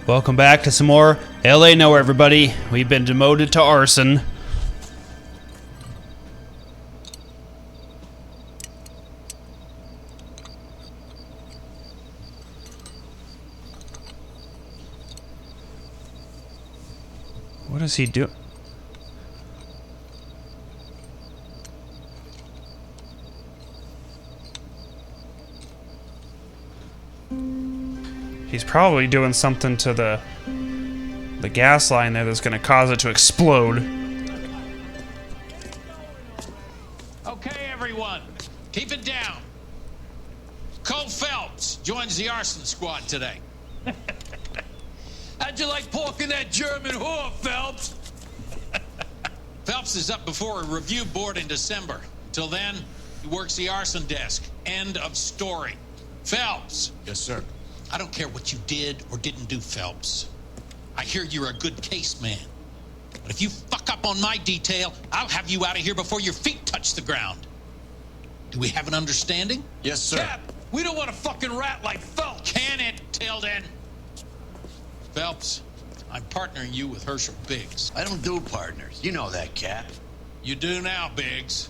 Welcome back to some more LA Noire, everybody. We've been demoted to arson. What does he do? He's probably doing something to the gas line there that's going to cause it to explode. Okay, everyone, keep it down. Cole Phelps joins the arson squad today. How'd you like pork in that German whore, Phelps? Phelps is up before a review board in December. Until then, he works the arson desk. End of story. Phelps. Yes, sir. I don't care what you did or didn't do, Phelps. I hear you're a good case man. But if you fuck up on my detail, I'll have you out of here before your feet touch the ground. Do we have an understanding? Yes, sir. Cap, we don't want a fucking rat like Phelps. Can it, Tilden? Phelps, I'm partnering you with Herschel Biggs. I don't do partners. You know that, Cap. You do now, Biggs.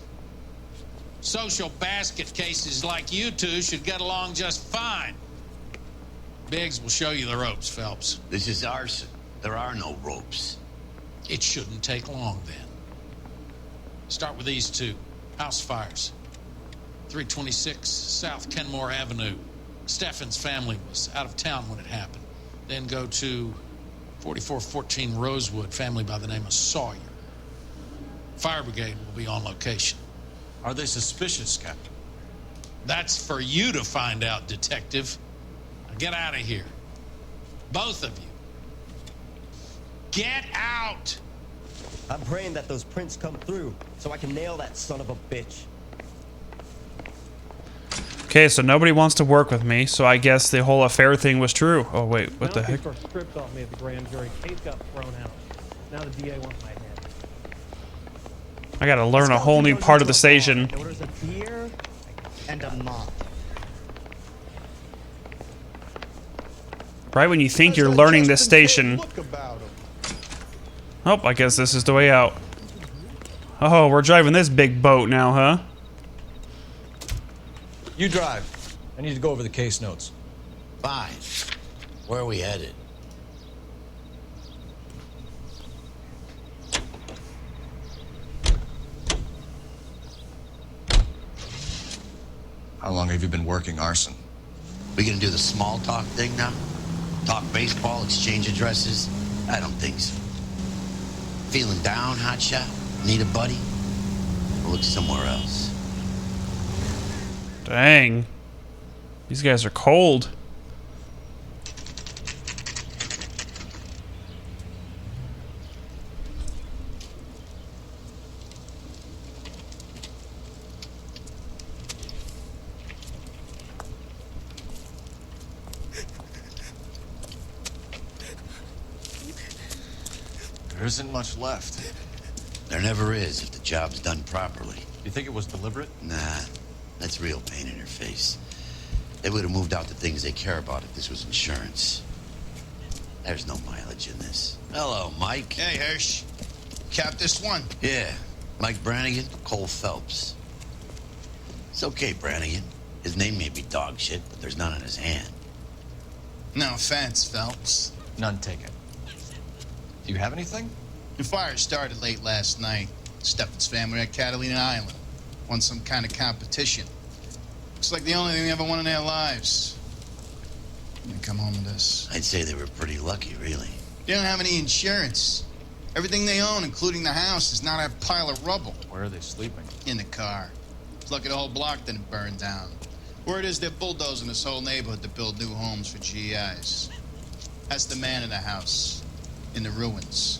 Social basket cases like you two should get along just fine. Biggs will show you the ropes, Phelps. This is arson. There are no ropes. It shouldn't take long, then. Start with these two. House fires. 326 South Kenmore Avenue. Steffen's family was out of town when it happened. Then go to 4414 Rosewood, family by the name of Sawyer. Fire brigade will be on location. Are they suspicious, Captain? That's for you to find out, detective. Now get out of here. Both of you. Get out! I'm praying that those prints come through so I can nail that son of a bitch. Okay, so nobody wants to work with me, so I guess the whole affair thing was true. Oh wait, what the heck? First stripped off me at the grand jury. Case got thrown out. Now the DA wants my head. I gotta learn a whole new part of the station. Orders a beer and a mop. Right when you think you're learning this station. Oh, I guess this is the way out. Oh, we're driving this big boat now, huh? You drive. I need to go over the case notes. Fine. Where are we headed? How long have you been working arson? We gonna do the small talk thing now? Talk baseball, exchange addresses? I don't think so. Feeling down, hotshot? Need a buddy? We'll look somewhere else. Dang. These guys are cold. There isn't much left. There never is if the job's done properly. You think it was deliberate? Nah, that's real pain in her face. They would have moved out the things they care about if this was insurance. There's no mileage in this. Hello, Mike. Hey, Hirsch. Cap this one. Yeah, Mike Brannigan, Cole Phelps. It's okay, Brannigan. His name may be dog shit, but there's none in his hand. No offense, Phelps. None taken. Do you have anything? The fire started late last night. Steffen's family at Catalina Island. Won some kind of competition. Looks like the only thing they ever won in their lives. They come home with this. I'd say they were pretty lucky, really. They don't have any insurance. Everything they own, including the house, is not a pile of rubble. Where are they sleeping? In the car. It's lucky the whole block didn't burn down. Word is they're bulldozing this whole neighborhood to build new homes for GIs. That's the man in the house. In the ruins.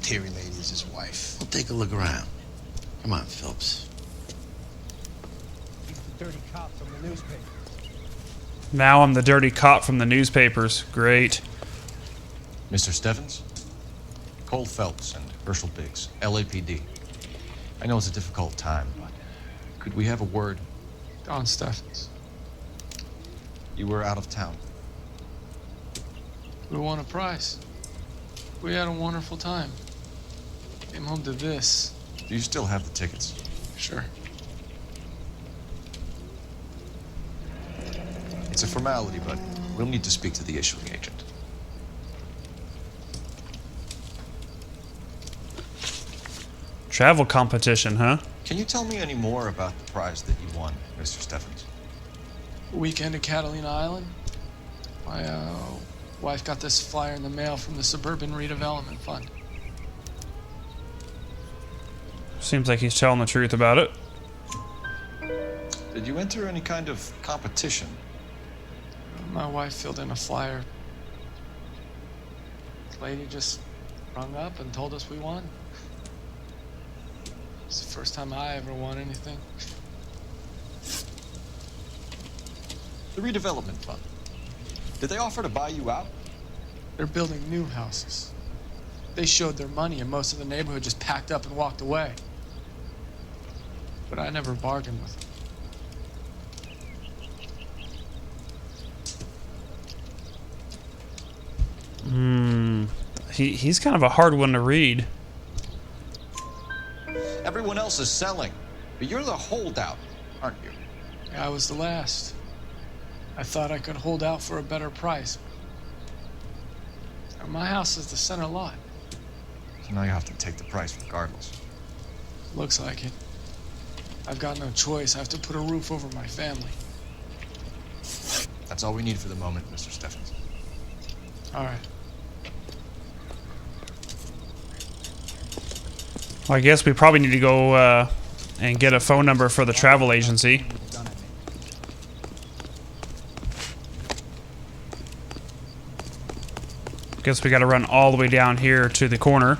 Terry lady is his wife. We'll take a look around. Come on, Phelps. He's the dirty cop from the newspaper. Now I'm the dirty cop from the newspapers. Great. Mr. Steffens? Cole Phelps and Herschel Biggs, LAPD. I know it's a difficult time, but could we have a word? Don Steffens. You were out of town. We won a prize. We had a wonderful time. Came home to this. Do you still have the tickets? Sure. It's a formality, but we'll need to speak to the issuing agent. Travel competition, huh? Can you tell me any more about the prize that you won, Mr. Steffens? Weekend at Catalina Island. My wife got this flyer in the mail from the Suburban Redevelopment Fund. Seems like he's telling the truth about it. Did you enter any kind of competition? My wife filled in a flyer. The lady just rung up and told us we won. It's the first time I ever won anything. The redevelopment fund. Did they offer to buy you out? They're building new houses. They showed their money and most of the neighborhood just packed up and walked away. But I never bargained with them. He's kind of a hard one to read. Everyone else is selling, but you're the holdout, aren't you? I was the last. I thought I could hold out for a better price. My house is the center lot. So now you have to take the price regardless. Looks like it. I've got no choice. I have to put a roof over my family. That's all we need for the moment, Mr. Steffens. All right. Well, I guess we probably need to go and get a phone number for the travel agency. Guess we got to run all the way down here to the corner.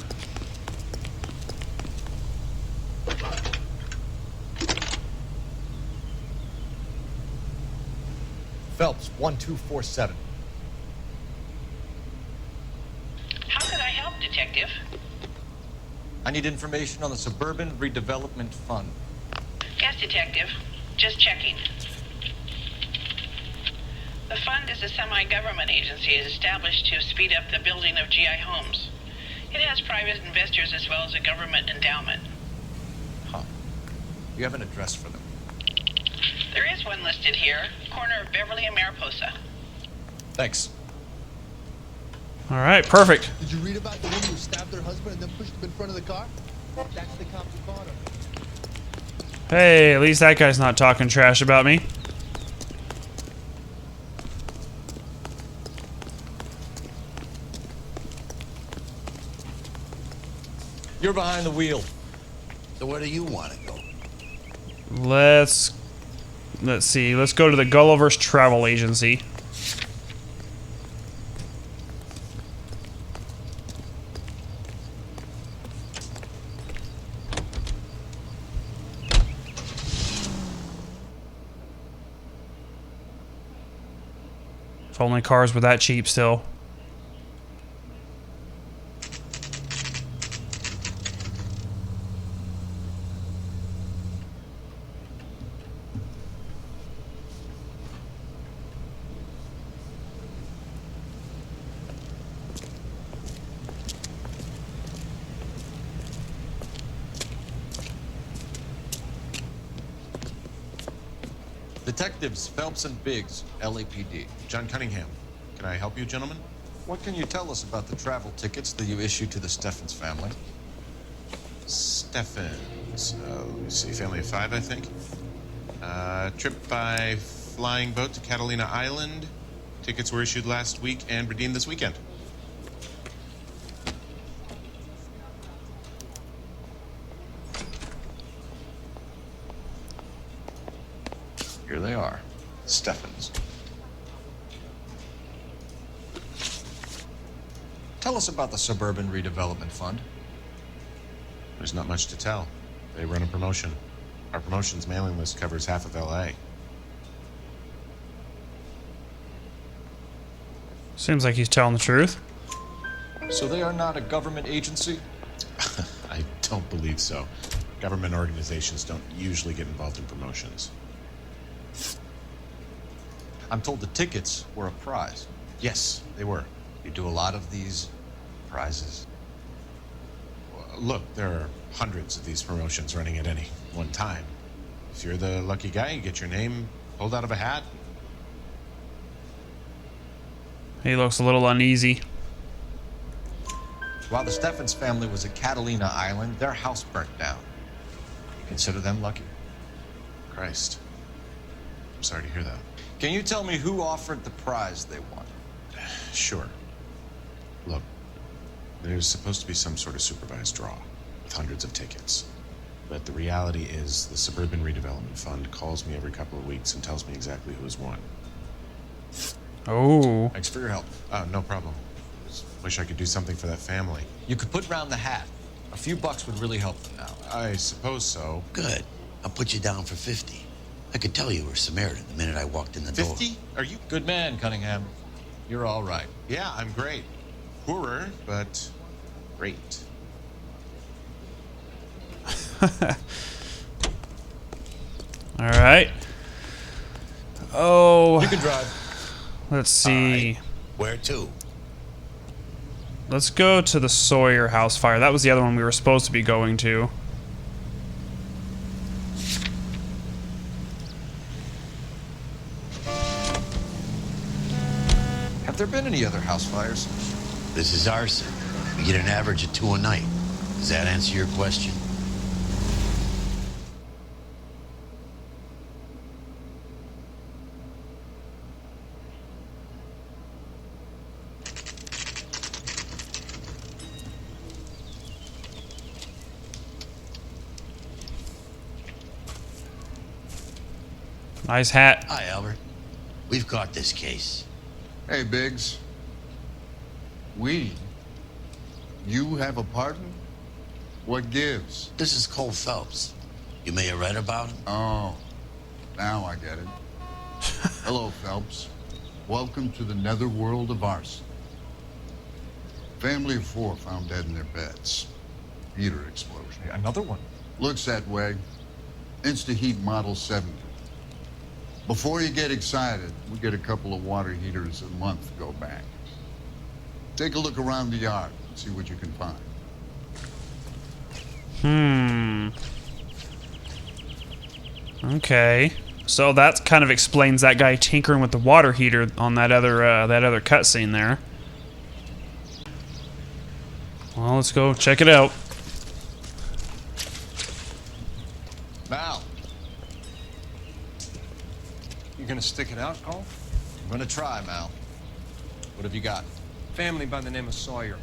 Phelps, 1247. How could I help, Detective? I need information on the Suburban Redevelopment Fund. Yes, Detective. Just checking. The fund is a semi-government agency established to speed up the building of GI homes. It has private investors as well as a government endowment. Huh. You have an address for them? There is one listed here, corner of Beverly and Mariposa. Thanks. All right, perfect. Did you read about the woman who stabbed her husband and then pushed him in front of the car? That's the cop who caught her. Hey, at least that guy's not talking trash about me. You're behind the wheel. So where do you want to go? Let's see. Let's go to the Gulliver's Travel Agency. If only cars were that cheap still. Detectives Phelps and Biggs, LAPD. John Cunningham. Can I help you, gentlemen? What can you tell us about the travel tickets that you issued to the Steffens family? Steffens. Let me see. Family of 5, I think. Trip by flying boat to Catalina Island. Tickets were issued last week and redeemed this weekend. Here they are. Steffens. Tell us about the Suburban Redevelopment Fund. There's not much to tell. They run a promotion. Our promotion's mailing list covers half of LA. Seems like he's telling the truth. So they are not a government agency? I don't believe so. Government organizations don't usually get involved in promotions. I'm told the tickets were a prize. Yes, they were. You do a lot of these prizes? Look, there are hundreds of these promotions running at any one time. If you're the lucky guy, you get your name pulled out of a hat. He looks a little uneasy. While the Steffens family was at Catalina Island, their house burnt down. You consider them lucky? Christ. I'm sorry to hear that. Can you tell me who offered the prize they won? Sure. Look, there's supposed to be some sort of supervised draw with hundreds of tickets. But the reality is the Suburban Redevelopment Fund calls me every couple of weeks and tells me exactly who's won. Oh. Thanks for your help. No problem. Just wish I could do something for that family. You could put round the hat. A few bucks would really help them now. I suppose so. Good. I'll put you down for 50. I could tell you were Samaritan the minute I walked in the door. 50? Are you? Good man, Cunningham. You're all right. Yeah, I'm great. Poorer, but great. All right. Oh. You can drive. Let's see. Right. Where to? Let's go to the Sawyer house fire. That was the other one we were supposed to be going to. Have there been any other house fires? This is arson. We get an average of 2 a night. Does that answer your question? Nice hat. Hi, Albert. We've caught this case. Hey, Biggs. You have a partner? What gives? This is Cole Phelps. You may have read about him. Oh, now I get it. Hello, Phelps. Welcome to the netherworld of arson. Family of 4 found dead in their beds. Heater explosion. Another one. Looks that way. Insta-heat Model 70. Before you get excited, we get a couple of water heaters a month to go back. Take a look around the yard and see what you can find. Okay. So that kind of explains that guy tinkering with the water heater on that other cutscene there. Well, let's go check it out. Mal. You gonna stick it out, Cole? I'm gonna try, Mal. What have you got? Family by the name of Sawyer.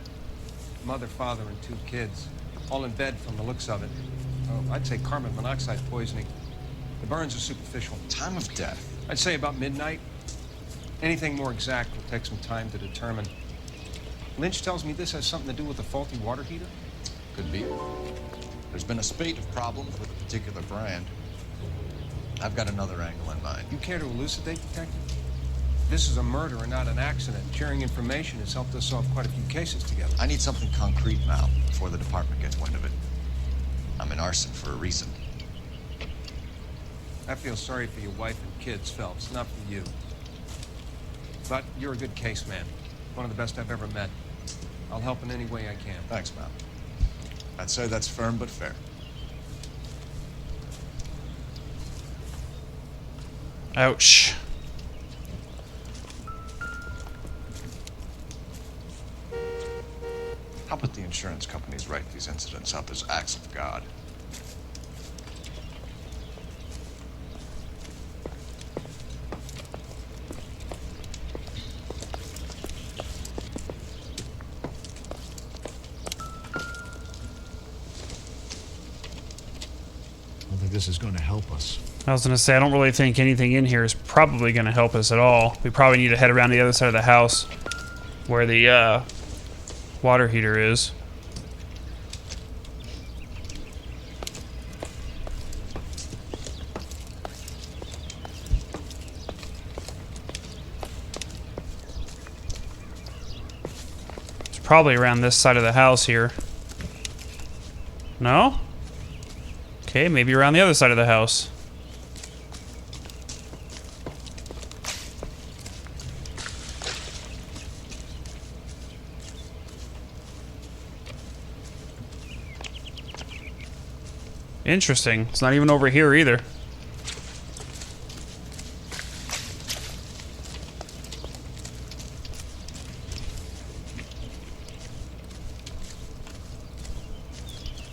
Mother, father, and 2 kids. All in bed from the looks of it. Oh, I'd say carbon monoxide poisoning. The burns are superficial. Time of death? I'd say about midnight. Anything more exact will take some time to determine. Lynch tells me this has something to do with a faulty water heater. Could be. There's been a spate of problems with a particular brand. I've got another angle in mind. You care to elucidate, Detective? This is a murder and not an accident. Sharing information has helped us solve quite a few cases together. I need something concrete, Mal, before the department gets wind of it. I'm in arson for a reason. I feel sorry for your wife and kids, Phelps, not for you. But you're a good case man. One of the best I've ever met. I'll help in any way I can. Thanks, Mal. I'd say that's firm but fair. Ouch. How about the insurance companies write these incidents up as acts of God? I don't think this is going to help us. I was going to say, I don't really think anything in here is probably going to help us at all. We probably need to head around the other side of the house where the water heater is. It's probably around this side of the house here. No? Okay, maybe around the other side of the house. Interesting. It's not even over here either.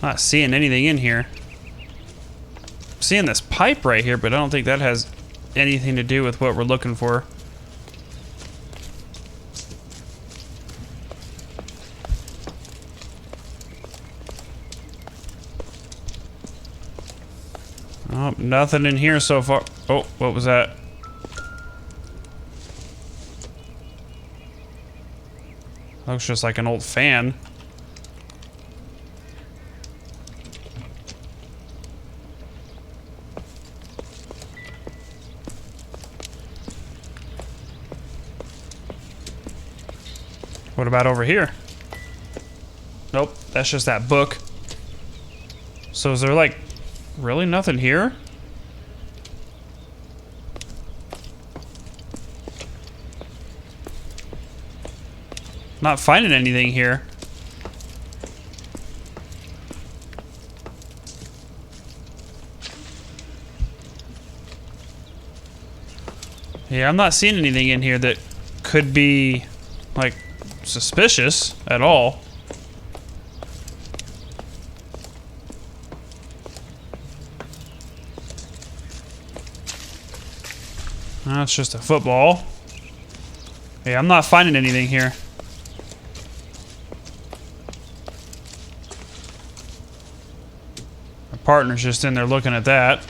Not seeing anything in here. I'm seeing this pipe right here, but I don't think that has anything to do with what we're looking for. Oh, nothing in here so far. Oh, what was that? Looks just like an old fan. What about over here? Nope, that's just that book. So is there like really nothing here? Not finding anything here. Yeah, I'm not seeing anything in here that could be like suspicious at all. That's just a football. Yeah, I'm not finding anything here. My partner's just in there looking at that.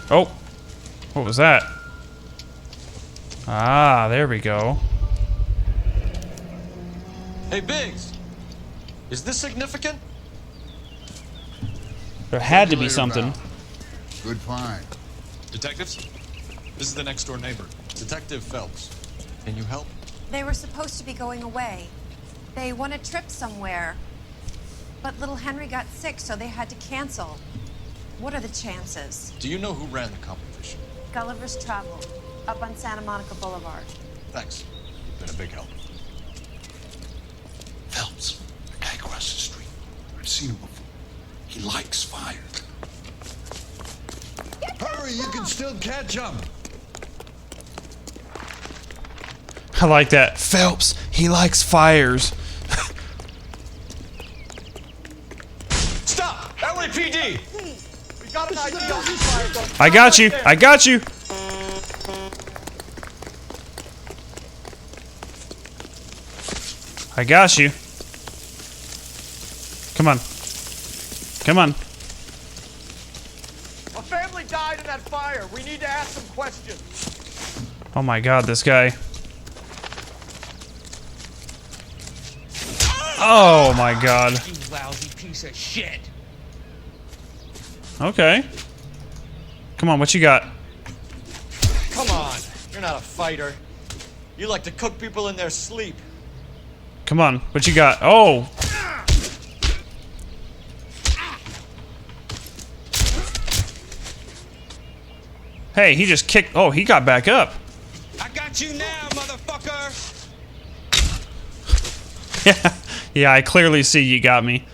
Oh, what was that? Ah, there we go. Hey, Biggs, is this significant? There had to be something. Good find. Detectives, this is the next door neighbor. Detective Phelps, can you help? They were supposed to be going away. They won a trip somewhere. But little Henry got sick, so they had to cancel. What are the chances? Do you know who ran the competition? Gulliver's Travel, up on Santa Monica Boulevard. Thanks. You've been a big help. Phelps, the guy across the street. I've seen him before. He likes fire. Hurry, you can still catch him. I like that. Phelps, he likes fires. Stop! LAPD! We got an idea on these fires. I got you. I got you. I got you. Come on. Come on. A family died in that fire. We need to ask some questions. Oh my god, this guy. Oh my god. You lousy piece of shit. Okay. Come on, what you got? Come on. You're not a fighter. You like to cook people in their sleep. Come on, what you got? Oh! Hey, he just kicked. Oh, he got back up. I got you now, motherfucker. Yeah, I clearly see you got me.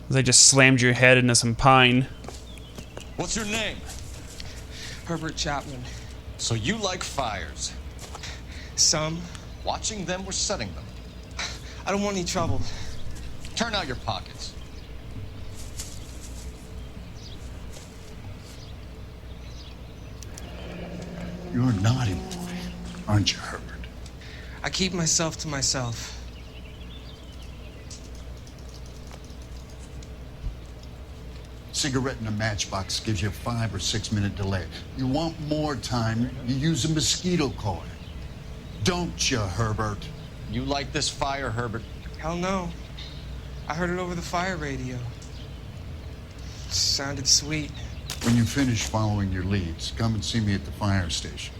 They just slammed your head into some pine. What's your name? Herbert Chapman. So you like fires? Some. Watching them or setting them? I don't want any trouble. Turn out your pockets. You're a naughty boy, aren't you, Herbert? I keep myself to myself. Cigarette in a matchbox gives you a 5 or 6 minute delay. You want more time, you use a mosquito coil. Don't you, Herbert? You like this fire, Herbert? Hell no. I heard it over the fire radio. Sounded sweet. When you finish following your leads, come and see me at the fire station.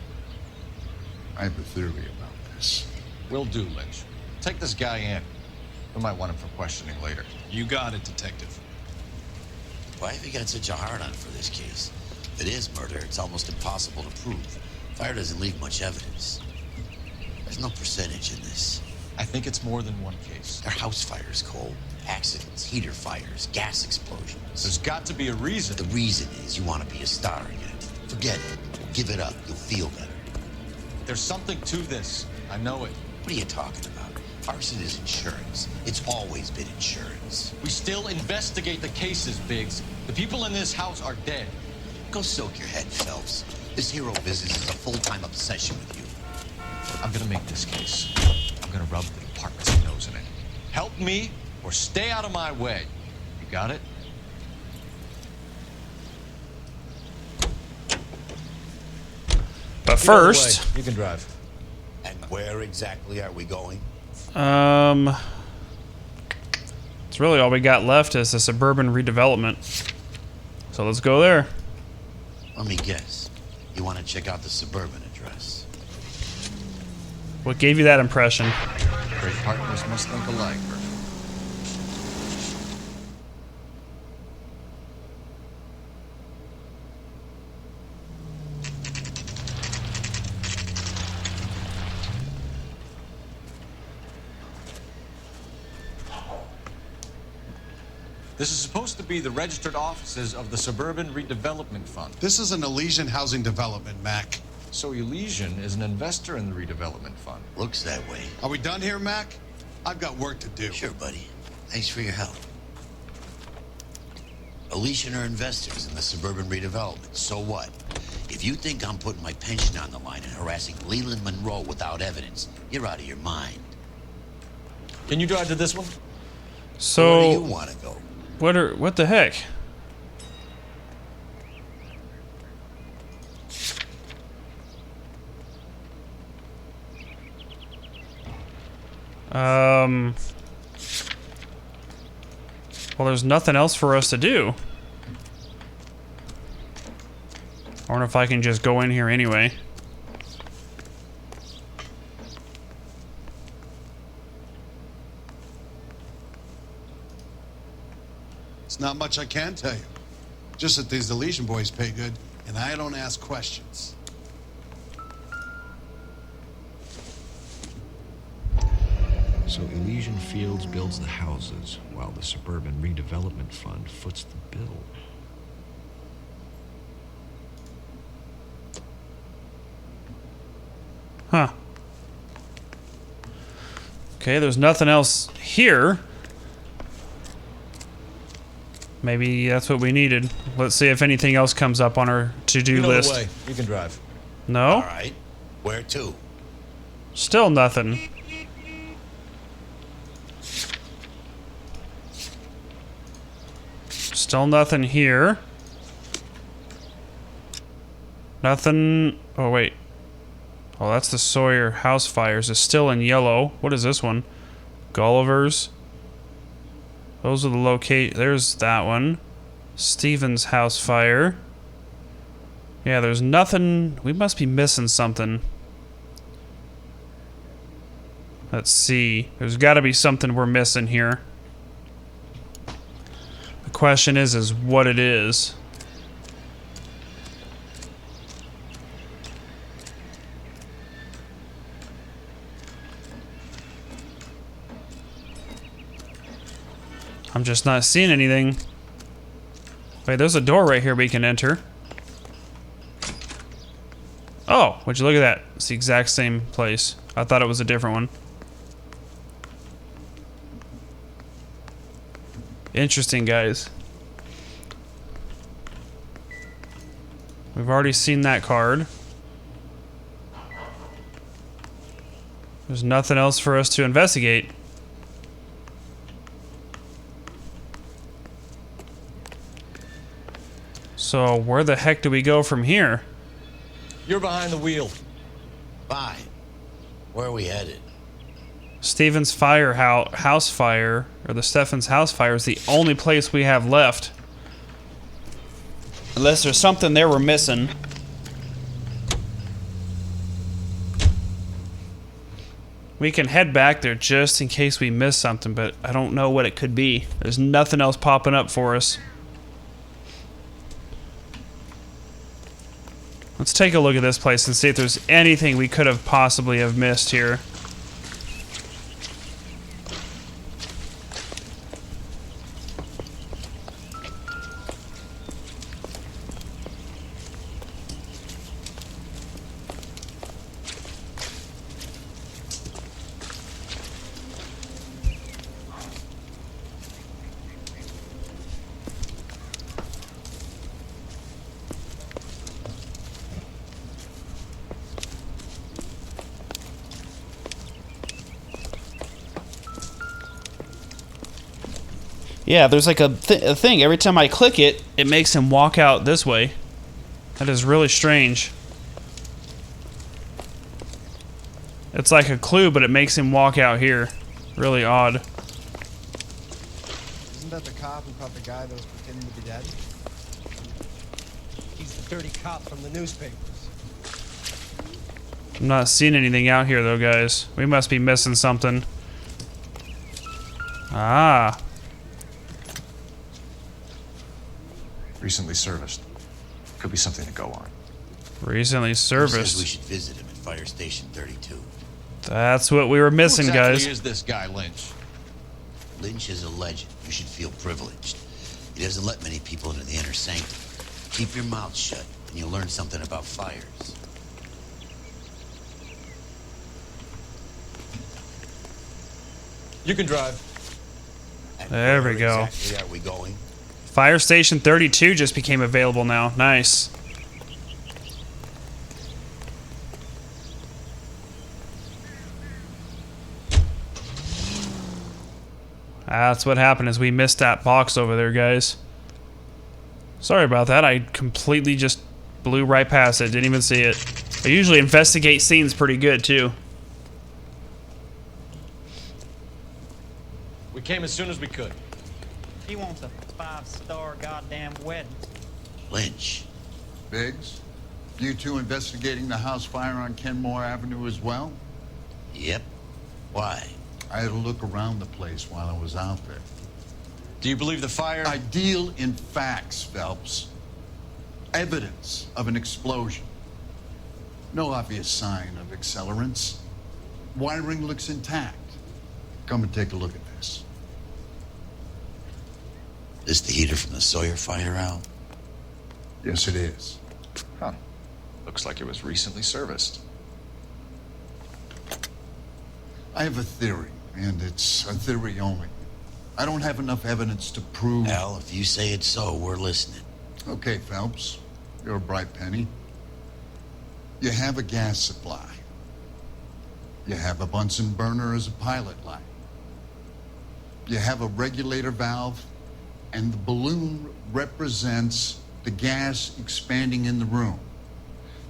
I have a theory about this. Will do, Lynch. Take this guy in. We might want him for questioning later. You got it, Detective. Why have you got such a hard-on for this case? If it is murder, it's almost impossible to prove. Fire doesn't leave much evidence. There's no percentage in this. I think it's more than one case. They're house fires, Cole. Accidents, heater fires, gas explosions. There's got to be a reason. The reason is you want to be a star again. Forget it. Give it up. You'll feel better. There's something to this. I know it. What are you talking about? Arson is insurance. It's always been insurance. We still investigate the cases, Biggs. The people in this house are dead. Go soak your head, Phelps. This hero business is a full-time obsession with you. I'm gonna make this case. I'm gonna rub the department's nose in it. Help me or stay out of my way. You got it? But first, you can drive. And where exactly are we going? it's really all we got left is the suburban redevelopment. So let's go there. Let me guess. You want to check out the suburban address? What gave you that impression? Great partners must think alike. This is supposed to be the registered offices of the Suburban Redevelopment Fund. This is an Elysian housing development, Mac. So Elysian is an investor in the redevelopment fund. Looks that way. Are we done here, Mac? I've got work to do. Sure, buddy. Thanks for your help. Elysian are investors in the suburban redevelopment. So what? If you think I'm putting my pension on the line and harassing Leland Monroe without evidence, you're out of your mind. Can you drive to this one? So where do you want to go? What the heck? Well, there's nothing else for us to do. I wonder if I can just go in here anyway. It's not much I can tell you. Just that these Elysian boys pay good, and I don't ask questions. So Elysian Fields builds the houses, while the Suburban Redevelopment Fund foots the bill. Huh. Okay, there's nothing else here. Maybe that's what we needed. Let's see if anything else comes up on our to-do list. Way. You can drive. No? All right. Where to? Still nothing. Still nothing here. Nothing. Oh, wait. Oh, that's the Sawyer house fires. It's still in yellow. What is this one? Gulliver's. Those are the locate. There's that one. Stevens house fire. Yeah, there's nothing. We must be missing something. Let's see. There's got to be something we're missing here. The question is what it is. I'm just not seeing anything. Wait, there's a door right here we can enter. Oh, would you look at that? It's the exact same place. I thought it was a different one. Interesting, guys. We've already seen that card. There's nothing else for us to investigate. So where the heck do we go from here? You're behind the wheel. Fine. Where are we headed? Stevens house fire, or the Steffens house fire, is the only place we have left. Unless there's something there we're missing. We can head back there just in case we miss something, but I don't know what it could be. There's nothing else popping up for us. Let's take a look at this place and see if there's anything we could have possibly have missed here. Yeah, there's like a thing. Every time I click it, it makes him walk out this way. That is really strange. It's like a clue, but it makes him walk out here. Really odd. Isn't that the cop who caught the guy that was pretending to be dead? He's the dirty cop from the newspapers. I'm not seeing anything out here, though, guys. We must be missing something. Ah. Recently serviced. Could be something to go on. Recently Who says serviced. we should visit him at Fire Station 32? That's what we were missing, Who exactly guys. is this guy, Lynch? Lynch is a legend. You should feel privileged. He doesn't let many people into the inner sanctum. Keep your mouth shut, and you'll learn something about fires. You can drive. There we go. Exactly are we going? Fire Station 32 just became available now. Nice. That's what happened, is we missed that box over there, guys. Sorry about that. I completely just blew right past it. Didn't even see it. I usually investigate scenes pretty good, too. We came as soon as we could. She wants a 5-star goddamn wedding. Lynch. Biggs, you two investigating the house fire on Kenmore Avenue as well? Yep. Why? I had a look around the place while I was out there. Do you believe the fire? I deal in facts, Phelps. Evidence of an explosion. No obvious sign of accelerants. Wiring looks intact. Come and take a look at this. This the heater from the Sawyer fire, Al? Yes, it is. Huh. Looks like it was recently serviced. I have a theory, and it's a theory only. I don't have enough evidence to prove... Al, if you say it's so, we're listening. Okay, Phelps. You're a bright penny. You have a gas supply. You have a Bunsen burner as a pilot light. You have a regulator valve, and the balloon represents the gas expanding in the room.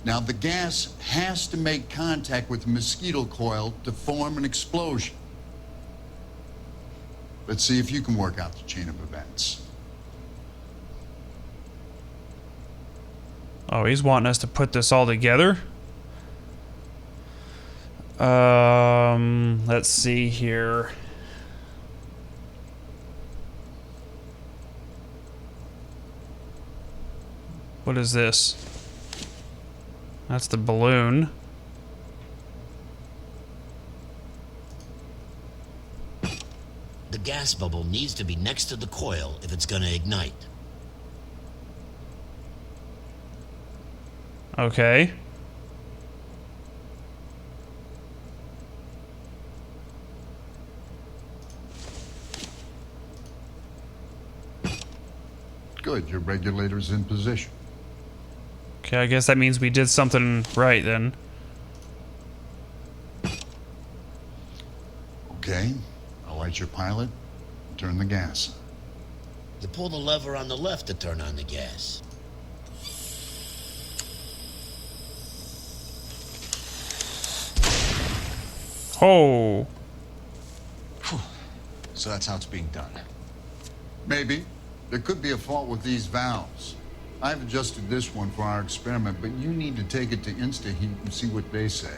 Now, the gas has to make contact with the mosquito coil to form an explosion. Let's see if you can work out the chain of events. Oh, he's wanting us to put this all together? Let's see here. What is this? That's the balloon. The gas bubble needs to be next to the coil if it's gonna ignite. Okay. Good, your regulator's in position. Okay, I guess that means we did something right then. Okay, I'll light your pilot, turn the gas on. You pull the lever on the left to turn on the gas. Oh. So that's how it's being done. Maybe. There could be a fault with these valves. I've adjusted this one for our experiment, but you need to take it to InstaHeat and see what they say.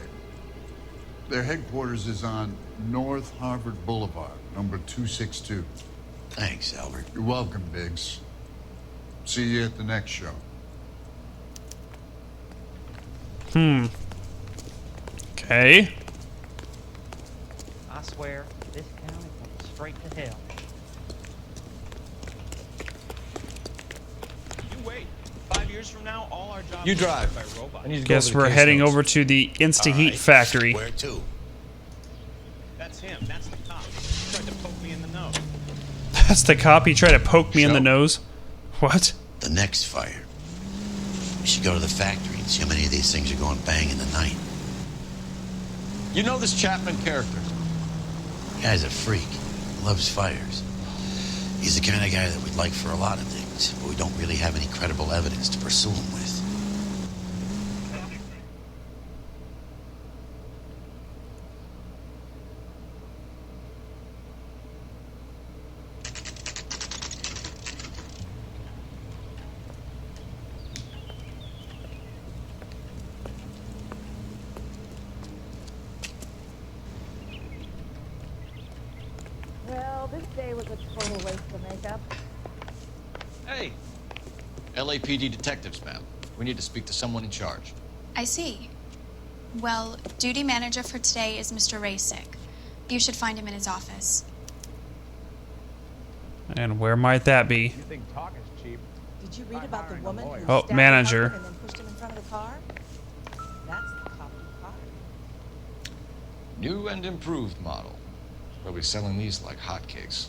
Their headquarters is on North Harvard Boulevard, number 262. Thanks, Albert. You're welcome, Biggs. See you at the next show. Okay. I swear, this county went straight to hell. You wait. 5 years from now, all our jobs You will be drive. done by robots. I need to go Guess over the we're case heading notes. over to the InstaHeat All right. factory. Where to? That's him. That's the cop. He tried to poke me in the nose. That's the cop. He tried to poke me in the nose. What? The next fire. We should go to the factory and see how many of these things are going bang in the night. You know this Chapman character? The guy's a freak. Loves fires. He's the kind of guy that we'd like for a lot of things, but we don't really have any credible evidence to pursue him with. Well, this day was a total waste of makeup. Hey. LAPD detectives, ma'am. We need to speak to someone in charge. I see. Well, duty manager for today is Mr. Rasick. You should find him in his office. And where might that be? You think talk is cheap? Did you read about the woman who Oh, stabbed her manager. husband and then pushed him in front of the car? That's the cop in the car. New and improved model. Probably selling these like hotcakes.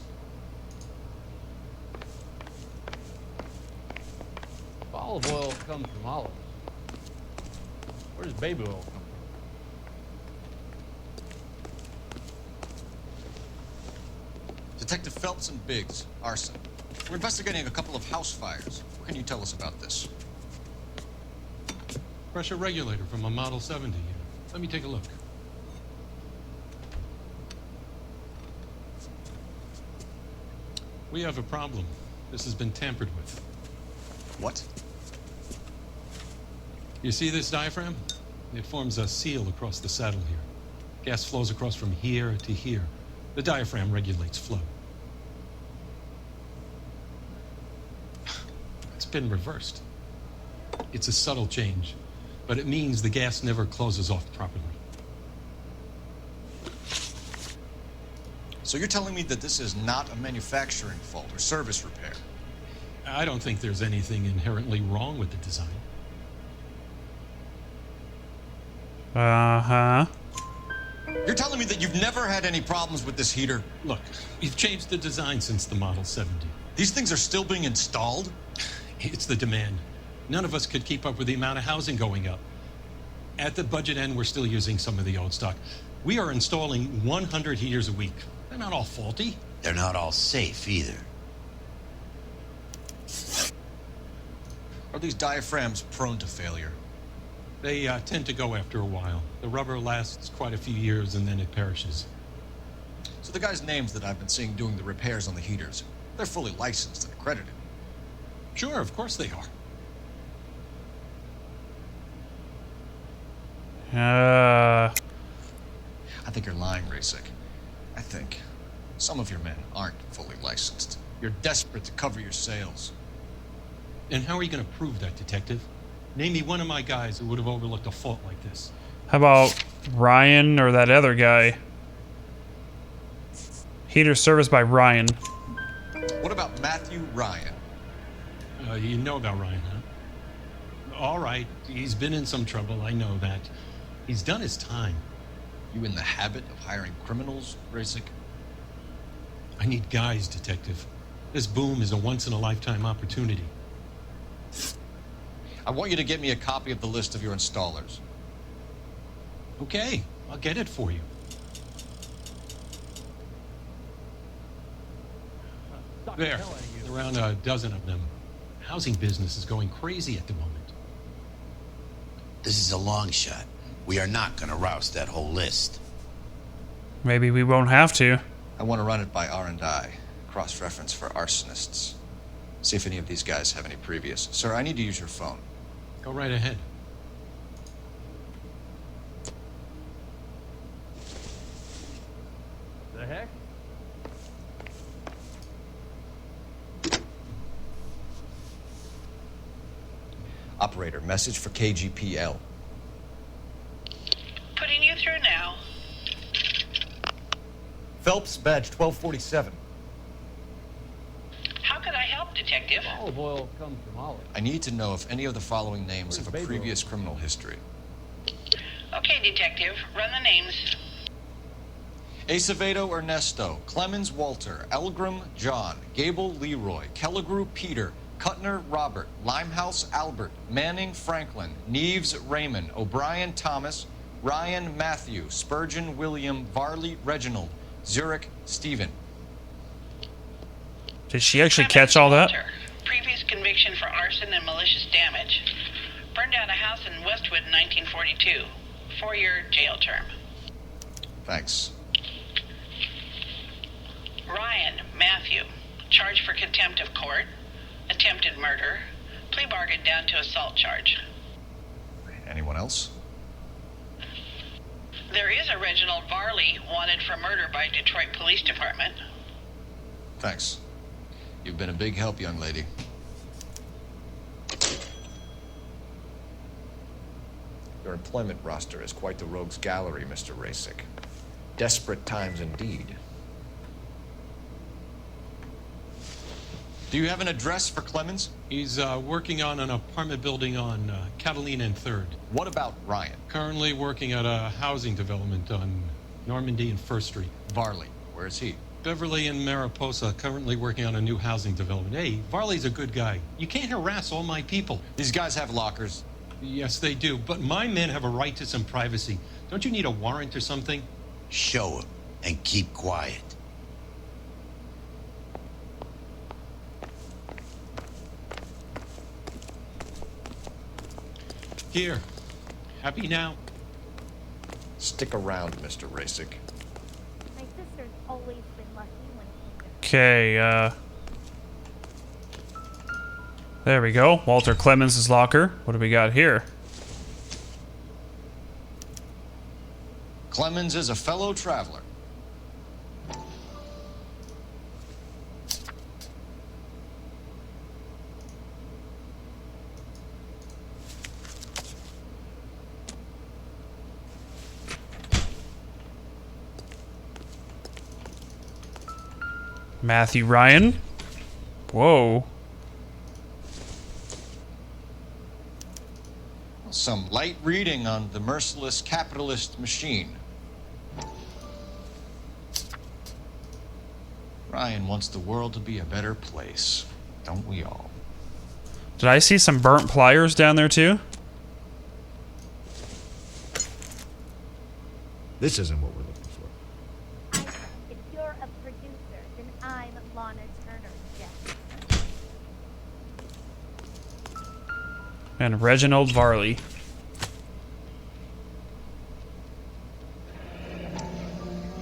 Olive oil comes from olives. Where does baby oil come from? Detective Phelps and Biggs, arson. We're investigating a couple of house fires. What can you tell us about this? Pressure regulator from a Model 70. Let me take a look. We have a problem. This has been tampered with. What? You see this diaphragm? It forms a seal across the saddle here. Gas flows across from here to here. The diaphragm regulates flow. It's been reversed. It's a subtle change, but it means the gas never closes off properly. So you're telling me that this is not a manufacturing fault or service repair? I don't think there's anything inherently wrong with the design. Uh-huh. You're telling me that you've never had any problems with this heater? Look, we've changed the design since the Model 70. These things are still being installed? It's the demand. None of us could keep up with the amount of housing going up. At the budget end, we're still using some of the old stock. We are installing 100 heaters a week. They're not all faulty. They're not all safe either. Are these diaphragms prone to failure? They tend to go after a while. The rubber lasts quite a few years and then it perishes. So the guys' names that I've been seeing doing the repairs on the heaters, they're fully licensed and accredited. Sure, of course they are. I think you're lying, Rasick. I think some of your men aren't fully licensed. You're desperate to cover your sales. And how are you going to prove that, Detective? Name me one of my guys who would have overlooked a fault like this. How about Ryan or that other guy? Heater service by Ryan. What about Matthew Ryan? You know about Ryan, huh? All right, he's been in some trouble, I know that. He's done his time. You in the habit of hiring criminals, Rasick? I need guys, Detective. This boom is a once-in-a-lifetime opportunity. I want you to get me a copy of the list of your installers. Okay, I'll get it for you. There, around a dozen of them. Housing business is going crazy at the moment. This is a long shot. We are not going to roust that whole list. Maybe we won't have to. I want to run it by R&I, cross-reference for arsonists. See if any of these guys have any previous. Sir, I need to use your phone. Go right ahead. The heck? Operator, message for KGPL. Putting you through now. Phelps, badge 1247. How could I help, Detective? Olive oil comes from olives. I need to know if any of the following names have a previous criminal history. Okay, Detective. Run the names. Acevedo Ernesto, Clemens Walter, Elgram John, Gable Leroy, Kelligrew Peter, Kuttner Robert, Limehouse Albert, Manning Franklin, Neves Raymond, O'Brien Thomas, Ryan Matthew, Spurgeon William, Varley Reginald, Zurich Stephen. Did she actually catch all that? Previous conviction for arson and malicious damage. Burned down a house in Westwood in 1942. 4-year jail term. Thanks. Ryan Matthew. Charged for contempt of court. Attempted murder. Plea bargain down to assault charge. Anyone else? There is a Reginald Varley wanted for murder by Detroit Police Department. Thanks. You've been a big help, young lady. Your employment roster is quite the rogues gallery, Mr. Rasick. Desperate times indeed. Do you have an address for Clemens? He's working on an apartment building on Catalina and 3rd. What about Ryan? Currently working at a housing development on Normandy and 1st Street. Varley, where is he? Beverly and Mariposa, currently working on a new housing development. Hey, Varley's a good guy. You can't harass all my people. These guys have lockers. Yes, they do, but my men have a right to some privacy. Don't you need a warrant or something? Show him and keep quiet. Here. Happy now? Stick around, Mr. Rasick. My sister's always been lucky when it comes to Okay, there we go. Walter Clemens' locker. What do we got here? Clemens is a fellow traveler. Matthew Ryan. Whoa. Some light reading on the merciless capitalist machine. Ryan wants the world to be a better place, don't we all? Did I see some burnt pliers down there too? This isn't what we're looking for. If you're a producer, then I'm Lana Turner, Jeff. And Reginald Varley.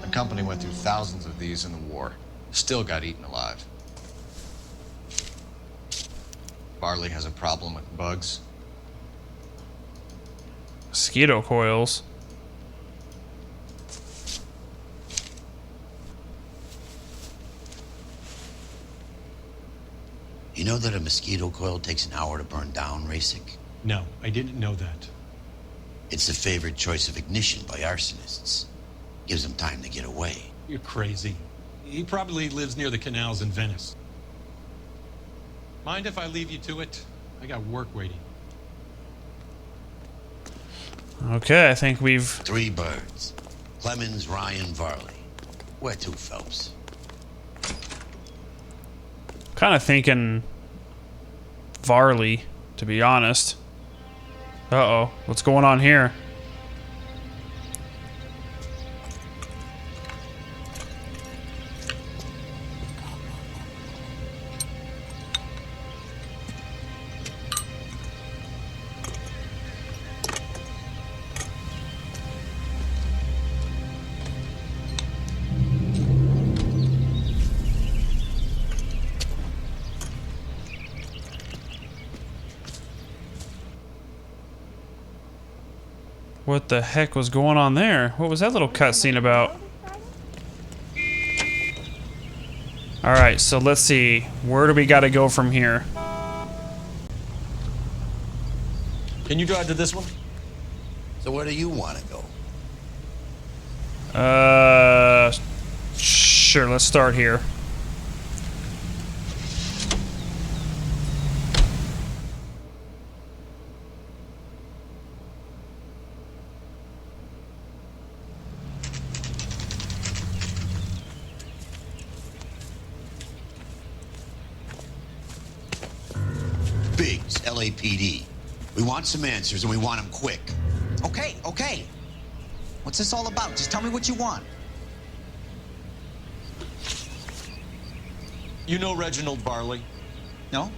The company went through thousands of these in the war. Still got eaten alive. Varley has a problem with bugs. Mosquito coils. You know that a mosquito coil takes an hour to burn down, Rasick? No, I didn't know that. It's the favorite choice of ignition by arsonists. Gives them time to get away. You're crazy. He probably lives near the canals in Venice. Mind if I leave you to it? I got work waiting. Okay, I think we've... 3 birds. Clemens, Ryan, Varley. Where to, Phelps? kind of thinking Varley, to be honest. Uh-oh, what's going on here? What the heck was going on there? What was that little cutscene about? Alright, so let's see. Where do we gotta go from here? Can you drive to this one? So where do you want to go? Sure, let's start here. Biggs, LAPD. We want some answers and we want them quick. Okay, okay. What's this all about? Just tell me what you want. You know Reginald Varley? No?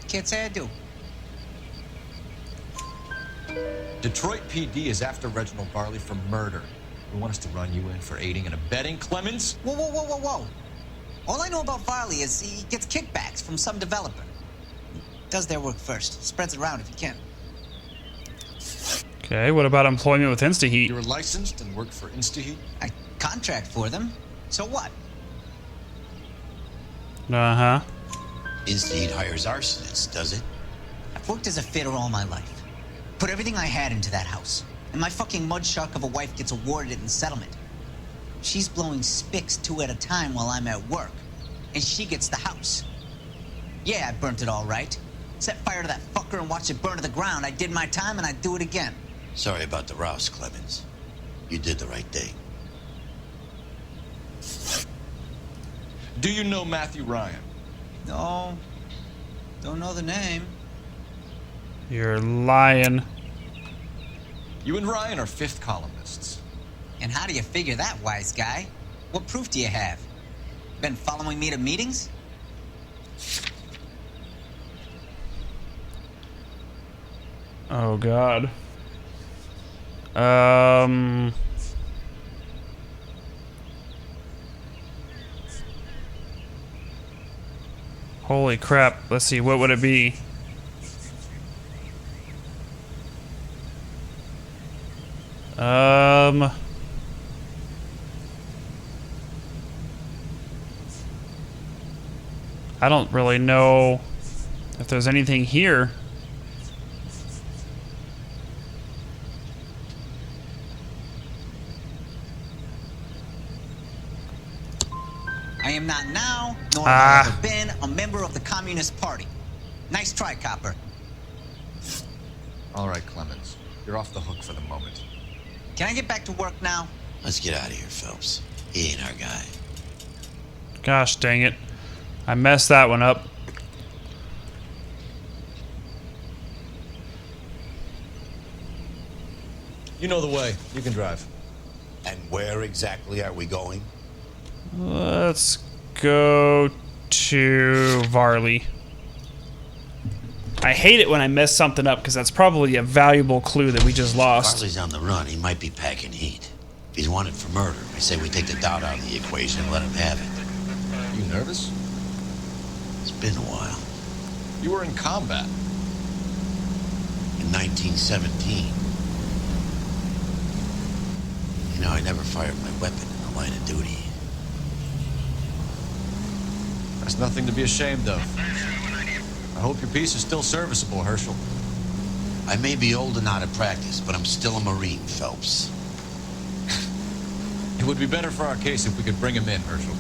Can't say I do. Detroit PD is after Reginald Varley for murder. We want us to run you in for aiding and abetting Clemens. Whoa, whoa, whoa, whoa, whoa. All I know about Varley is he gets kickbacks from some developer. Does their work first. Spreads it around if he can. Okay, what about employment with InstaHeat? You were licensed and worked for InstaHeat? I contract for them. So what? Uh-huh. InstaHeat hires arsonists, does it? I've worked as a fitter all my life. Put everything I had into that house. And my fucking mud shark of a wife gets awarded it in settlement. She's blowing spics 2 at a time while I'm at work. And she gets the house. Yeah, I burnt it all right. Set fire to that fucker and watched it burn to the ground. I did my time and I'd do it again. Sorry about the rouse, Clemens. You did the right thing. Do you know Matthew Ryan? No. Don't know the name. You're lying. You and Ryan are fifth columnists. And how do you figure that, wise guy? What proof do you have? Been following me to meetings? Oh, God. Holy crap. Let's see, what would it be? I don't really know if there's anything here. I am not now, nor have I ever been, a member of the Communist Party. Nice try, copper. All right, Clemens. You're off the hook for the moment. Can I get back to work now? Let's get out of here, Phelps. He ain't our guy. Gosh dang it. I messed that one up. You know the way. You can drive. And where exactly are we going? Let's go to Varley. I hate it when I mess something up because that's probably a valuable clue that we just lost. Varley's on the run. He might be packing heat. If he's wanted for murder, I say we take the doubt out of the equation and let him have it. You nervous? It's been a while. You were in combat. In 1917. You know, I never fired my weapon in the line of duty. That's nothing to be ashamed of. I hope your piece is still serviceable, Herschel. I may be old and out of practice, but I'm still a Marine, Phelps. It would be better for our case if we could bring him in, Herschel.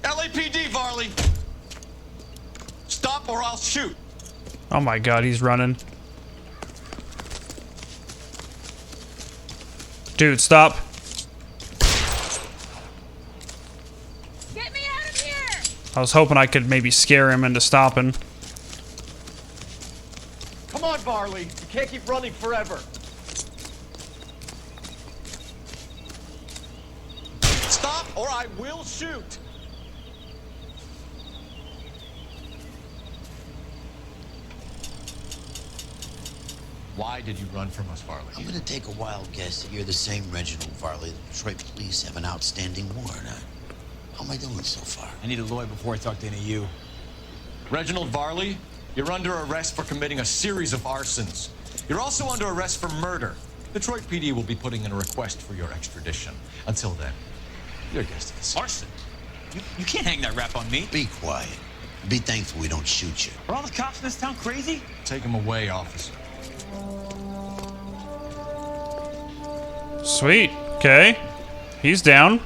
LAPD, Varley! Stop or I'll shoot! Oh my God, he's running. Dude, stop. Get me out of here! I was hoping I could maybe scare him into stopping. Come on, Varley. You can't keep running forever. Stop or I will shoot! Why did you run from us, Varley? I'm gonna take a wild guess that you're the same Reginald Varley the Detroit police have an outstanding warrant on. How am I doing so far? I need a lawyer before I talk to any of you. Reginald Varley, you're under arrest for committing a series of arsons. You're also under arrest for murder. Detroit PD will be putting in a request for your extradition. Until then, you're a guest of the scene. Arson? You can't hang that rap on me. Be quiet. Be thankful we don't shoot you. Are all the cops in this town crazy? Take him away, officer. Sweet. Okay. He's down.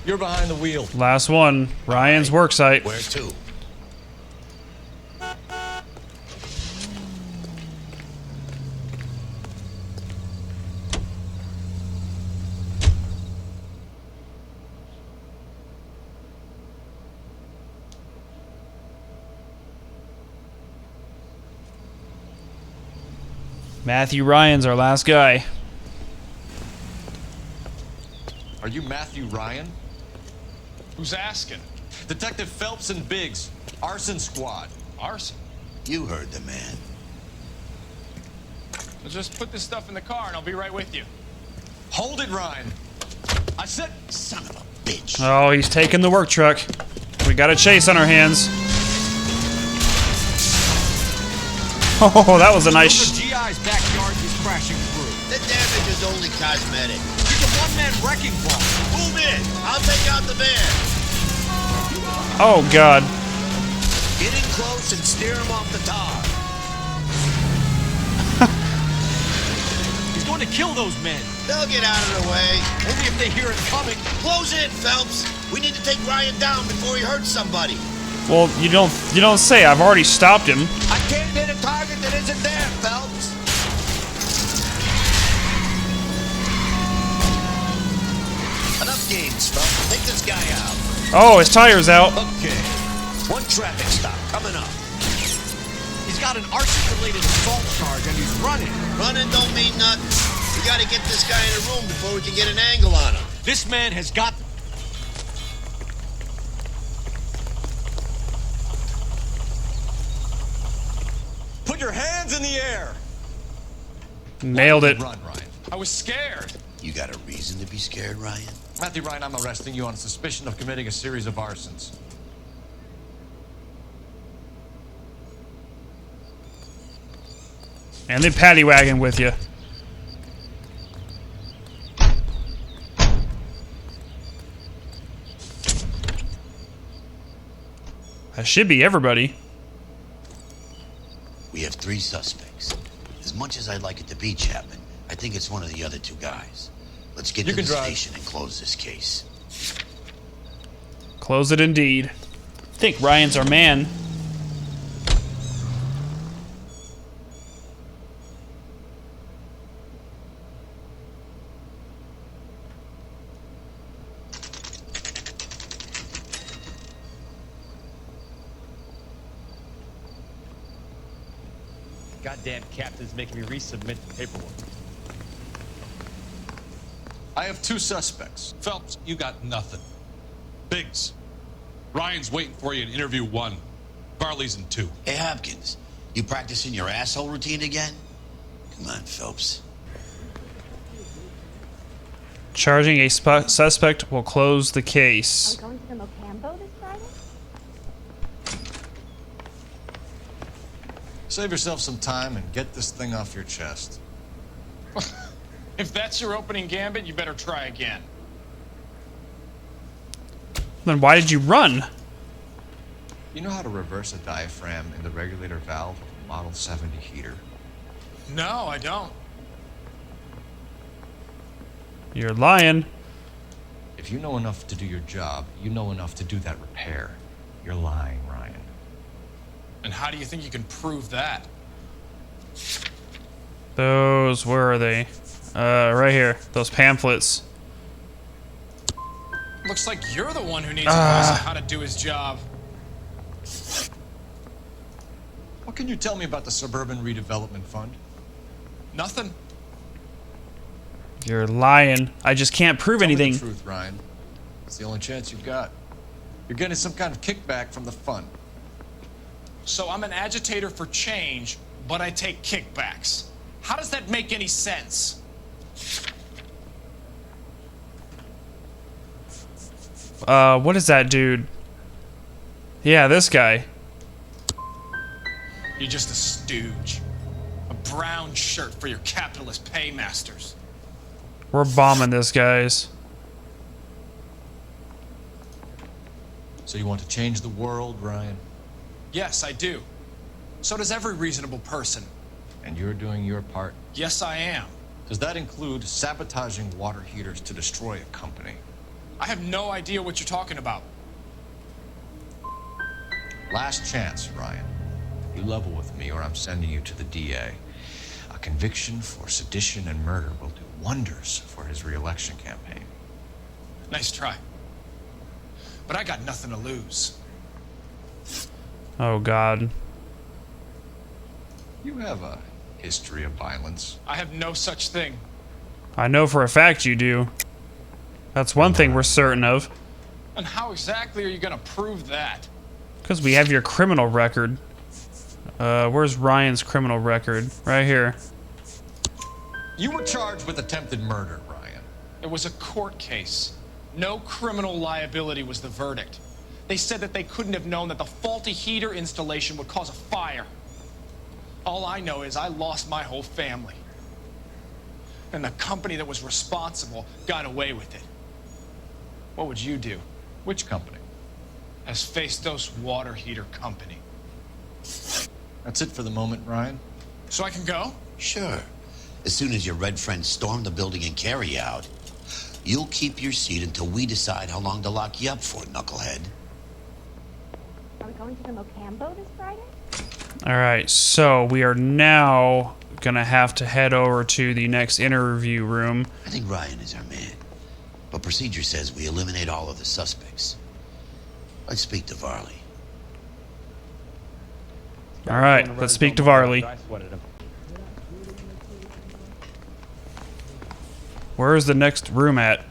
You're behind the wheel. Last one. Ryan's work site. Where to? Matthew Ryan's our last guy. Are you Matthew Ryan? Who's asking? Detective Phelps and Biggs, arson squad. Arson? You heard the man. Well, just put this stuff in the car and I'll be right with you. Hold it, Ryan. I said... Son of a bitch. Oh, he's taking the work truck. We got a chase on our hands. Oh, that was a nice... GI's backyard is crashing through. The damage is only cosmetic. He's a one-man wrecking ball. Move in. I'll take out the van. Oh, God. Get in close and steer him off the tar. He's going to kill those men. They'll get out of the way. Only if they hear it coming. Close in, Phelps. We need to take Ryan down before he hurts somebody. Well, you don't say. I've already stopped him. I can't hit a target that isn't there, Phelps. Enough games, Phelps. Take this guy out. Oh, his tire's out. Okay. One traffic stop coming up. He's got an arson-related assault charge and he's running. Running don't mean nothing. We gotta get this guy in a room before we can get an angle on him. This man has got... Put your hands in the air. Nailed it. Run, Ryan. I was scared. You got a reason to be scared, Ryan? Matthew Ryan, I'm arresting you on suspicion of committing a series of arsons. And they paddy wagon with you. That should be everybody. We have 3 suspects. As much as I'd like it to be Chapman, I think it's one of the other 2 guys. Let's get to the station and close this case. Close it indeed. I think Ryan's our man. Goddamn captain's making me resubmit the paperwork. I have 2 suspects. Phelps, you got nothing. Biggs, Ryan's waiting for you in interview 1. Barley's in 2. Hey, Hopkins, you practicing your asshole routine again? Come on, Phelps. Charging a suspect will close the case. Are we going to the Mocambo this Friday? Save yourself some time and get this thing off your chest. If that's your opening gambit, you better try again. Then why did you run? You know how to reverse a diaphragm in the regulator valve of a Model 70 heater? No, I don't. You're lying. If you know enough to do your job, you know enough to do that repair. You're lying, Ryan. And how do you think you can prove that? Those, where are they? Right here. Those pamphlets. Looks like you're the one who needs advice on how to do his job. What can you tell me about the Suburban Redevelopment Fund? Nothing. You're lying. I just can't prove Tell anything. me the truth, Ryan. It's the only chance you've got. You're getting some kind of kickback from the fund. So I'm an agitator for change, but I take kickbacks. How does that make any sense? What is that dude? Yeah, this guy. You're just a stooge. A brown shirt for your capitalist paymasters. We're bombing this, guys. So you want to change the world, Ryan? Yes, I do. So does every reasonable person. And you're doing your part? Yes, I am. Does that include sabotaging water heaters to destroy a company? I have no idea what you're talking about. Last chance, Ryan. You level with me or I'm sending you to the DA. A conviction for sedition and murder will do wonders for his re-election campaign. Nice try. But I got nothing to lose. Oh, God. You have a history of violence. I have no such thing. I know for a fact you do. That's one thing we're certain of. And how exactly are you gonna prove that? Because we have your criminal record. Where's Ryan's criminal record? Right here. You were charged with attempted murder, Ryan. It was a court case. No criminal liability was the verdict. They said that they couldn't have known that the faulty heater installation would cause a fire. All I know is I lost my whole family. And the company that was responsible got away with it. What would you do? Which company? Hephaestus Water Heater Company. That's it for the moment, Ryan. So I can go? Sure. As soon as your red friends storm the building and carry out, you'll keep your seat until we decide how long to lock you up for, knucklehead. Are we going to the Mocambo this Friday? Alright, so we are now gonna have to head over to the next interview room. I think Ryan is our man. But procedure says we eliminate all of the suspects. Let's speak to Varley. Alright, let's speak to Varley. Where is the next room at?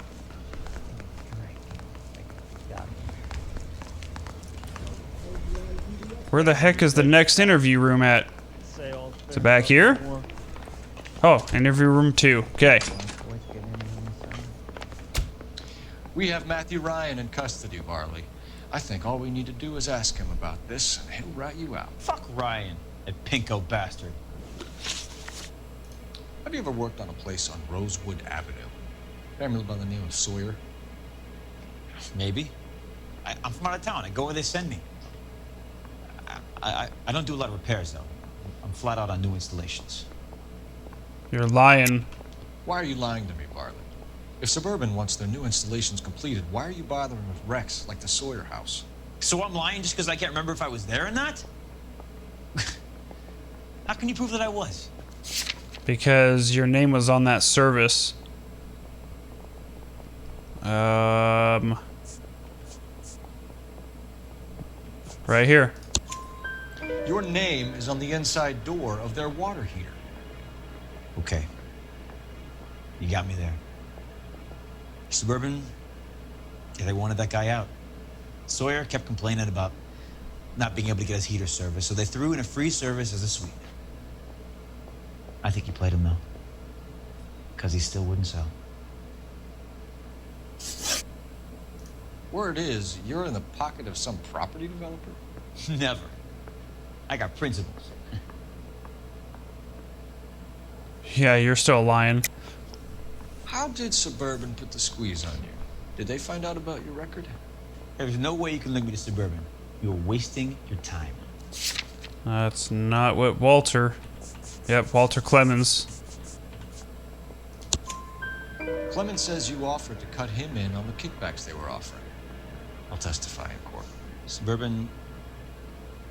Where the heck is the next interview room at? Is it back here? Oh, interview room 2. Okay. We have Matthew Ryan in custody, Varley. I think all we need to do is ask him about this, and he'll rat you out. Fuck Ryan, that pinko bastard. Have you ever worked on a place on Rosewood Avenue? Family by the name of Sawyer? Maybe. I'm from out of town. I go where they send me. I don't do a lot of repairs, though. I'm flat out on new installations. You're lying. Why are you lying to me, Varley? If Suburban wants their new installations completed, why are you bothering with wrecks like the Sawyer house? So I'm lying just because I can't remember if I was there or not? How can you prove that I was? Because your name was on that service. Right here. Your name is on the inside door of their water heater. Okay. You got me there. Suburban, yeah, they wanted that guy out. Sawyer kept complaining about not being able to get his heater service, so they threw in a free service as a sweetener. I think he played him, though. Because he still wouldn't sell. Word is, you're in the pocket of some property developer? Never. I got principles. Yeah, you're still lying. How did Suburban put the squeeze on you? Did they find out about your record? There's no way you can link me to Suburban. You're wasting your time. That's not what Walter... Yep, Walter Clemens. Clemens says you offered to cut him in on the kickbacks they were offering. I'll testify in court. Suburban,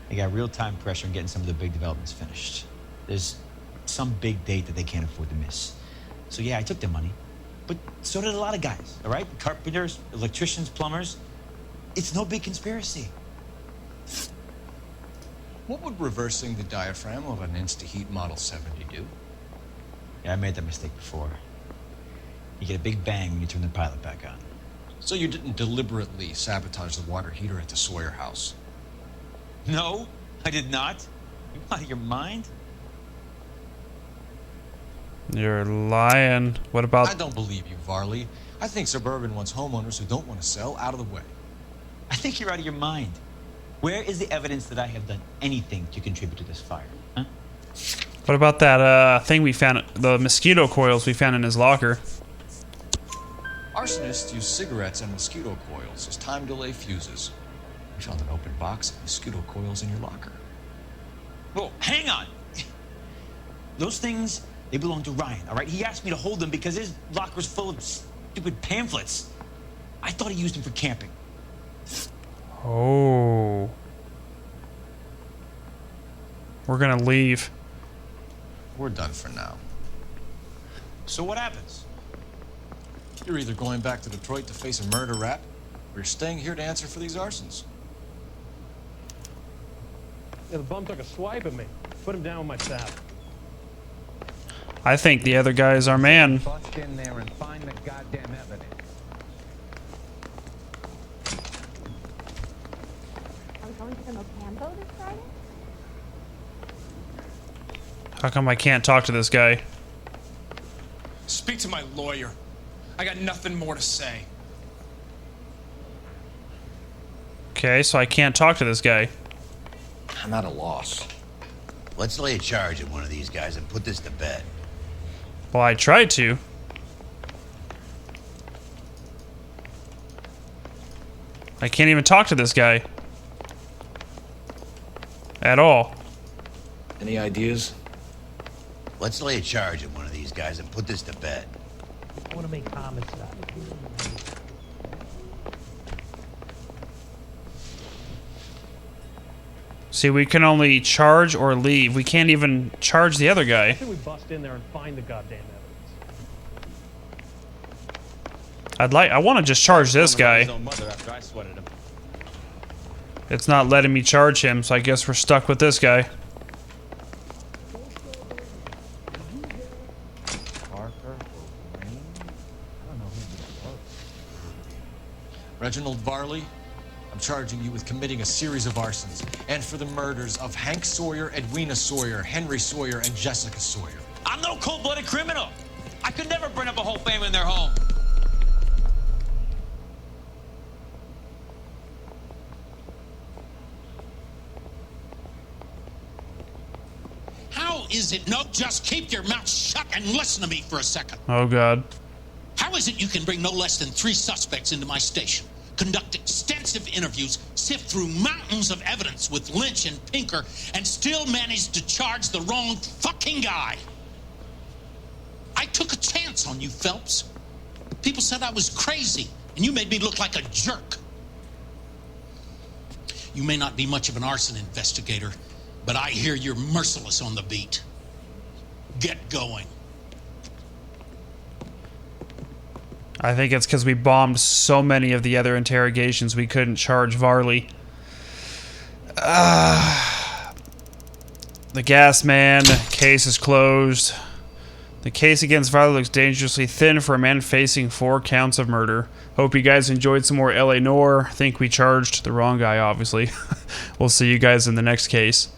they got real-time pressure on getting some of the big developments finished. There's some big date that they can't afford to miss. So yeah, I took their money. But so did a lot of guys, all right? Carpenters, electricians, plumbers. It's no big conspiracy. What would reversing the diaphragm of an Insta-Heat Model 70 do? Yeah, I made that mistake before. You get a big bang when you turn the pilot back on. So you didn't deliberately sabotage the water heater at the Sawyer house? No, I did not. You out of your mind? You're lying. What about... I don't believe you, Varley. I think Suburban wants homeowners who don't want to sell out of the way. I think you're out of your mind. Where is the evidence that I have done anything to contribute to this fire? Huh? What about that thing we found, the mosquito coils we found in his locker? Arsonists use cigarettes and mosquito coils as time delay fuses. We found an open box of mosquito coils in your locker. Whoa, hang on! Those things, they belong to Ryan, all right? He asked me to hold them because his locker's full of stupid pamphlets. I thought he used them for camping. Oh. We're gonna leave. We're done for now. So what happens? You're either going back to Detroit to face a murder rap, or you're staying here to answer for these arsons. Yeah, the bum took a swipe at me. Put him down with my staff. I think the other guy is our man. Bust in there and find the goddamn evidence. Are we going to the Mocambo this Friday? How come I can't talk to this guy? Speak to my lawyer. I got nothing more to say. Okay, so I can't talk to this guy. I'm at a loss. Let's lay a charge at one of these guys and put this to bed. Well, I tried to. I can't even talk to this guy. At all. Any ideas? Let's lay a charge at one of these guys and put this to bed. I want to make homicide. See, we can only charge or leave. We can't even charge the other guy. I think we bust in there and find the goddamn evidence. I want to just charge this guy. It's not letting me charge him, so I guess we're stuck with this guy. Reginald Varley, I'm charging you with committing a series of arsons and for the murders of Hank Sawyer, Edwina Sawyer, Henry Sawyer, and Jessica Sawyer. I'm no cold-blooded criminal. I could never burn up a whole family in their home. How is it? No, just keep your mouth shut and listen to me for a second. Oh, God. How is it you can bring no less than 3 suspects into my station, conduct extensive interviews, sift through mountains of evidence with Lynch and Pinker, and still manage to charge the wrong fucking guy? I took a chance on you, Phelps. People said I was crazy, and you made me look like a jerk. You may not be much of an arson investigator, but I hear you're merciless on the beat. Get going. I think it's because we bombed so many of the other interrogations we couldn't charge Varley. The gas man case is closed. The case against Varley looks dangerously thin for a man facing 4 counts of murder. Hope you guys enjoyed some more LA Noire. I think we charged the wrong guy, obviously. We'll see you guys in the next case.